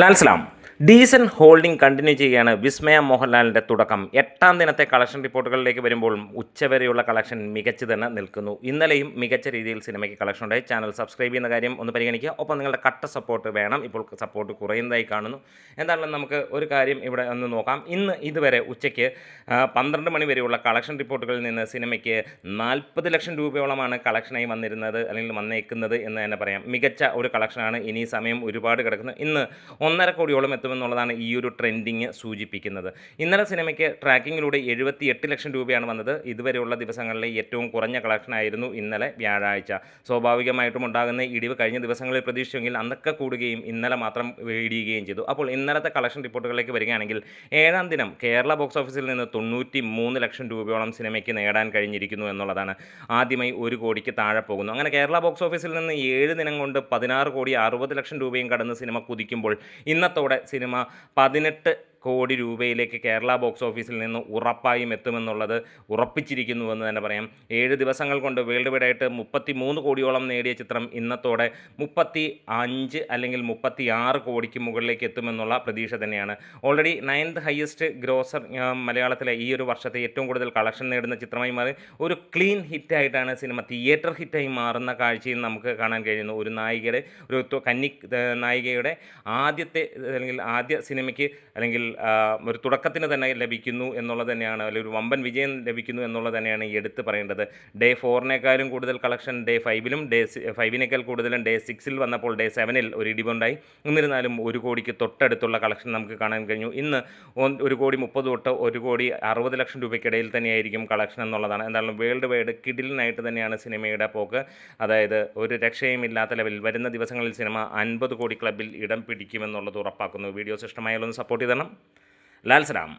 Lal Salaam decent holding continue ചെയ്യുകയാണ്. വിസ്മയ മോഹൻലാലിൻ്റെ തുടക്കം 8ാം ദിനത്തെ കളക്ഷൻ റിപ്പോർട്ടുകളിലേക്ക് വരുമ്പോൾ ഉച്ചവരെയുള്ള കളക്ഷൻ മികച്ചു തന്നെ നിൽക്കുന്നു. ഇന്നലെയും മികച്ച രീതിയിൽ സിനിമയ്ക്ക് കളക്ഷൻ ഉണ്ടായി. ചാനൽ സബ്സ്ക്രൈബ് ചെയ്യുന്ന കാര്യം ഒന്ന് പരിഗണിക്കുക. ഒപ്പം നിങ്ങളുടെ കട്ട സപ്പോർട്ട് വേണം. ഇപ്പോൾ സപ്പോർട്ട് കുറയുന്നതായി കാണുന്നു. എന്തായാലും നമുക്ക് ഒരു കാര്യം ഇവിടെ ഒന്ന് നോക്കാം. ഇന്ന് ഇതുവരെ ഉച്ചയ്ക്ക് 12 മണി വരെയുള്ള കളക്ഷൻ റിപ്പോർട്ടുകളിൽ നിന്ന് സിനിമയ്ക്ക് 40 ലക്ഷം രൂപയോളമാണ് കളക്ഷനായി വന്നിരുന്നത് അല്ലെങ്കിൽ വന്നേക്കുന്നത് എന്ന് തന്നെ പറയാം. മികച്ച ഒരു കളക്ഷനാണ്. ഇനി സമയം ഒരുപാട് കിടക്കുന്നത്. ഇന്ന് 1.5 കോടിയോളം എത്തുമെന്നുള്ളതാണ് ഈ ഒരു ട്രെൻഡിങ് സൂചിപ്പിക്കുന്നത്. ഇന്നലെ സിനിമയ്ക്ക് ട്രാക്കിങ്ങിലൂടെ 78 ലക്ഷം രൂപയാണ് വന്നത്. ഇതുവരെയുള്ള ദിവസങ്ങളിലെ ഏറ്റവും കുറഞ്ഞ കളക്ഷനായിരുന്നു ഇന്നലെ വ്യാഴാഴ്ച. സ്വാഭാവികമായിട്ടും ഉണ്ടാകുന്ന ഇടിവ് കഴിഞ്ഞ ദിവസങ്ങളിൽ പ്രതീക്ഷിച്ചെങ്കിൽ അന്നൊക്കെ കൂടുകയും ഇന്നലെ മാത്രം ഇടിയുകയും ചെയ്തു. അപ്പോൾ ഇന്നലത്തെ കളക്ഷൻ റിപ്പോർട്ടുകളിലേക്ക് വരികയാണെങ്കിൽ 7ാം ദിനം കേരള ബോക്സ് ഓഫീസിൽ നിന്ന് 93 ലക്ഷം രൂപയോളം സിനിമയ്ക്ക് നേടാൻ കഴിഞ്ഞിരിക്കുന്നു എന്നുള്ളതാണ്. ആദ്യമായി 1 കോടിക്ക് താഴെ പോകുന്നു. അങ്ങനെ കേരള ബോക്സ് ഓഫീസിൽ നിന്ന് 7 ദിനം കൊണ്ട് 16 കോടി 60 ലക്ഷം രൂപയും കടന്ന് സിനിമ കുതിക്കുമ്പോൾ ഇന്നത്തോടെ സിനിമ 18 കോടി രൂപയിലേക്ക് കേരള ബോക്സ് ഓഫീസിൽ നിന്ന് ഉറപ്പായും എത്തുമെന്നുള്ളത് ഉറപ്പിച്ചിരിക്കുന്നുവെന്ന് തന്നെ പറയാം. 7 ദിവസങ്ങൾ കൊണ്ട് വേൾഡ് വൈഡായിട്ട് 33 കോടിയോളം നേടിയ ചിത്രം ഇന്നത്തോടെ 35 അല്ലെങ്കിൽ 36 കോടിക്ക് മുകളിലേക്ക് എത്തുമെന്നുള്ള പ്രതീക്ഷ തന്നെയാണ്. ഓൾറെഡി 9th ഹയസ്റ്റ് ഗ്രോസർ മലയാളത്തിലെ ഈ ഒരു വർഷത്തെ ഏറ്റവും കൂടുതൽ കളക്ഷൻ നേടുന്ന ചിത്രമായി മാറി. ഒരു ക്ലീൻ ഹിറ്റായിട്ടാണ് സിനിമ തിയേറ്റർ ഹിറ്റായി മാറുന്ന കാഴ്ചയും നമുക്ക് കാണാൻ കഴിയുന്നു. ഒരു നായികയുടെ ഒരു കന്നി നായികയുടെ ആദ്യത്തെ അല്ലെങ്കിൽ ആദ്യ സിനിമയ്ക്ക് അല്ലെങ്കിൽ ഒരു തുടക്കത്തിന് തന്നെ ലഭിക്കുന്നു എന്നുള്ളത് തന്നെയാണ്, അല്ലെങ്കിൽ ഒരു വമ്പൻ വിജയം ലഭിക്കുന്നു എന്നുള്ളത് തന്നെയാണ് എടുത്ത് പറയേണ്ടത്. ഡേ 4നേക്കാളും കൂടുതൽ കളക്ഷൻ ഡേ 5ലും, ഡേ 5നേക്കാൾ കൂടുതലും ഡേ 6ൽ വന്നപ്പോൾ ഡേ 7ൽ ഒരു ഇടിവുണ്ടായി. എന്നിരുന്നാലും 1 കോടിക്ക് തൊട്ടടുത്തുള്ള കളക്ഷൻ നമുക്ക് കാണാൻ കഴിഞ്ഞു. ഇന്ന് 1 കോടി 30 തൊട്ട് 1 കോടി 60 ലക്ഷം രൂപയ്ക്കിടയിൽ തന്നെയായിരിക്കും കളക്ഷൻ എന്നുള്ളതാണ്. എന്തായാലും വേൾഡ് വൈഡ് കിടിലിനായിട്ട് തന്നെയാണ് സിനിമയുടെ പോക്ക്. അതായത് ഒരു രക്ഷയും ഇല്ലാത്ത ലെവലിൽ വരുന്ന ദിവസങ്ങളിൽ സിനിമ 50 കോടി ക്ലബ്ബിൽ ഇടം പിടിക്കുമെന്നുള്ളത് ഉറപ്പാക്കുന്നു. വീഡിയോസ് ഇഷ്ടമായാലൊന്ന് സപ്പോർട്ട് ചെയ്തണം. ലാൽസലാം.